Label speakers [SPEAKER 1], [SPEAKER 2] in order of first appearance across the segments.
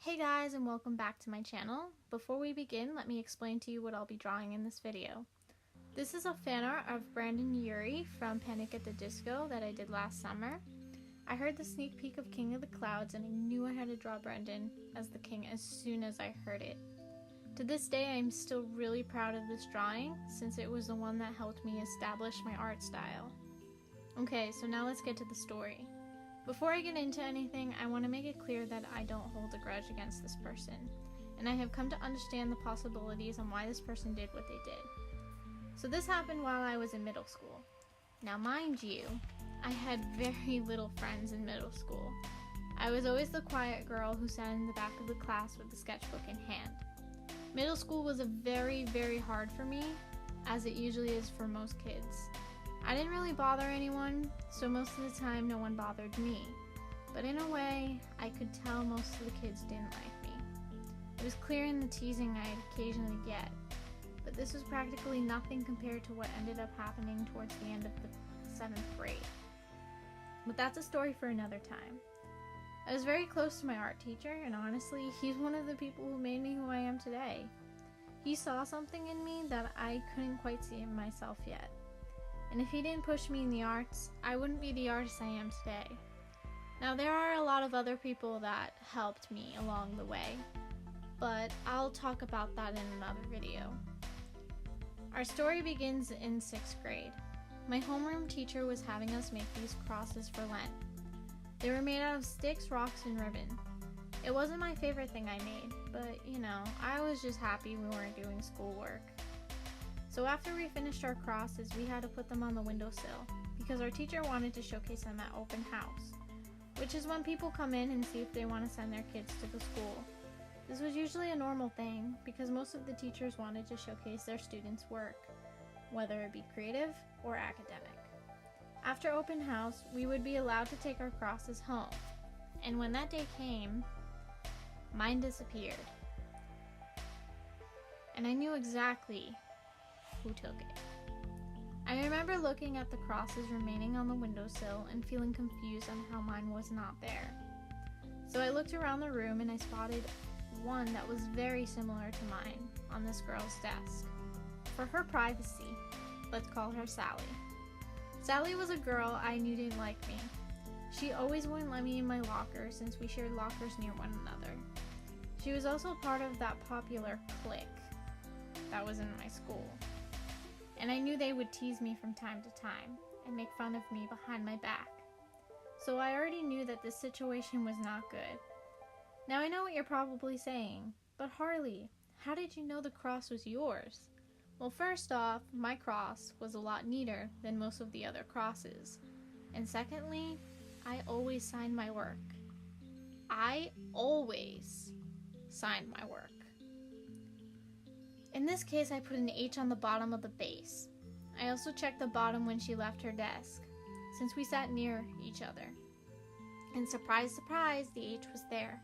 [SPEAKER 1] Hey guys, and welcome back to my channel. Before we begin, let me explain to you what I'll be drawing in this video. This is a fan art of Brandon Urie from Panic at the Disco that I did last summer. I heard the sneak peek of King of the Clouds and I knew I had to draw Brandon as the king as soon as I heard it. To this day, I'm still really proud of this drawing since it was the one that helped me establish my art style. Okay, so now let's get to the story. Before I get into anything, I want to make it clear that I don't hold a grudge against this person, and I have come to understand the possibilities on why this person did what they did. So this happened while I was in middle school. Now mind you, I had very little friends in middle school. I was always the quiet girl who sat in the back of the class with the sketchbook in hand. Middle school was very hard for me, as it usually is for most kids. I didn't really bother anyone, so most of the time no one bothered me. But in a way, I could tell most of the kids didn't like me. It was clear in the teasing I'd occasionally get, but this was practically nothing compared to what ended up happening towards the end of the 7th grade. But that's a story for another time. I was very close to my art teacher, and honestly, he's one of the people who made me who I am today. He saw something in me that I couldn't quite see in myself yet. And if he didn't push me in the arts, I wouldn't be the artist I am today. Now, there are a lot of other people that helped me along the way, but I'll talk about that in another video. Our story begins in 6th grade. My homeroom teacher was having us make these crosses for Lent. They were made out of sticks, rocks, and ribbon. It wasn't my favorite thing I made, but I was just happy we weren't doing schoolwork. So after we finished our crosses, we had to put them on the windowsill because our teacher wanted to showcase them at open house, which is when people come in and see if they want to send their kids to the school. This was usually a normal thing because most of the teachers wanted to showcase their students' work, whether it be creative or academic. After open house, we would be allowed to take our crosses home, and when that day came, mine disappeared. And I knew exactly who took it. I remember looking at the crosses remaining on the windowsill and feeling confused on how mine was not there. So I looked around the room and I spotted one that was very similar to mine on this girl's desk. For her privacy, let's call her Sally. Sally was a girl I knew didn't like me. She always wouldn't let me in my locker since we shared lockers near one another. She was also part of that popular clique that was in my school. And I knew they would tease me from time to time and make fun of me behind my back. So I already knew that this situation was not good. Now I know what you're probably saying, but Harley, how did you know the cross was yours? Well, first off, my cross was a lot neater than most of the other crosses. And secondly, I always signed my work. I always signed my work. In this case, I put an H on the bottom of the base. I also checked the bottom when she left her desk, since we sat near each other. And surprise, surprise, the H was there.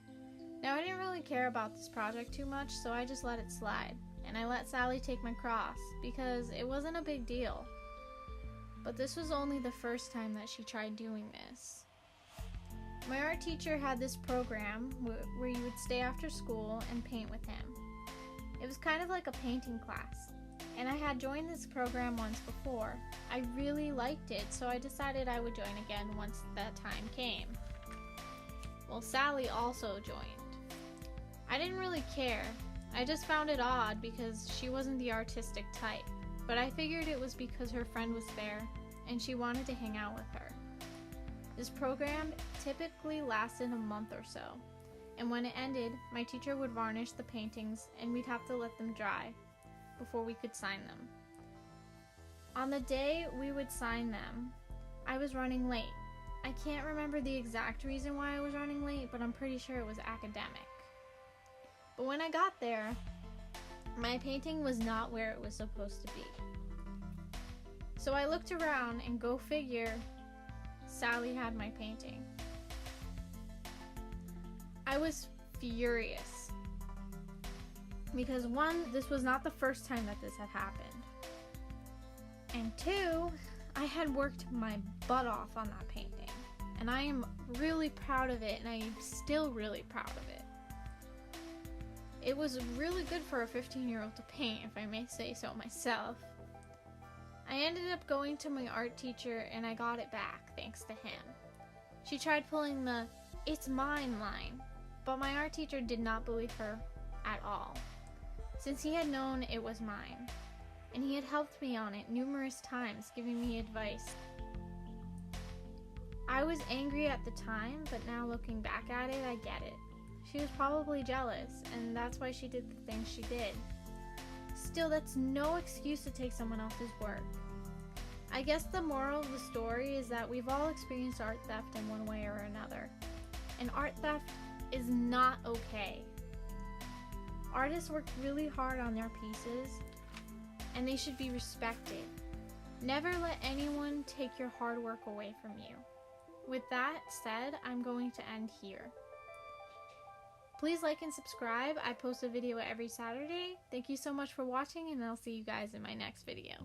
[SPEAKER 1] Now, I didn't really care about this project too much, so I just let it slide. And I let Sally take my cross, because it wasn't a big deal. But this was only the first time that she tried doing this. My art teacher had this program where you would stay after school and paint with him. It was kind of like a painting class, and I had joined this program once before. I really liked it, so I decided I would join again once that time came. Well, Sally also joined. I didn't really care. I just found it odd because she wasn't the artistic type, but I figured it was because her friend was there and she wanted to hang out with her. This program typically lasted a month or so. And when it ended, my teacher would varnish the paintings and we'd have to let them dry before we could sign them. On the day we would sign them, I was running late. I can't remember the exact reason why I was running late, but I'm pretty sure it was academic. But when I got there, my painting was not where it was supposed to be. So I looked around and go figure, Sally had my painting. I was furious because 1, this was not the first time that this had happened, and 2, I had worked my butt off on that painting, and I am really proud of it, and I am still really proud of it. It was really good for a 15-year-old to paint, if I may say so myself. I ended up going to my art teacher and I got it back, thanks to him. She tried pulling the "it's mine" line, but my art teacher did not believe her at all, since he had known it was mine, and he had helped me on it numerous times, giving me advice. I was angry at the time, but now looking back at it, I get it. She was probably jealous, and that's why she did the things she did. Still, that's no excuse to take someone else's work. I guess the moral of the story is that we've all experienced art theft in one way or another, and art theft is not okay. Artists work really hard on their pieces, and they should be respected. Never let anyone take your hard work away from you. With that said, I'm going to end here. Please like and subscribe. I post a video every Saturday. Thank you so much for watching, and I'll see you guys in my next video.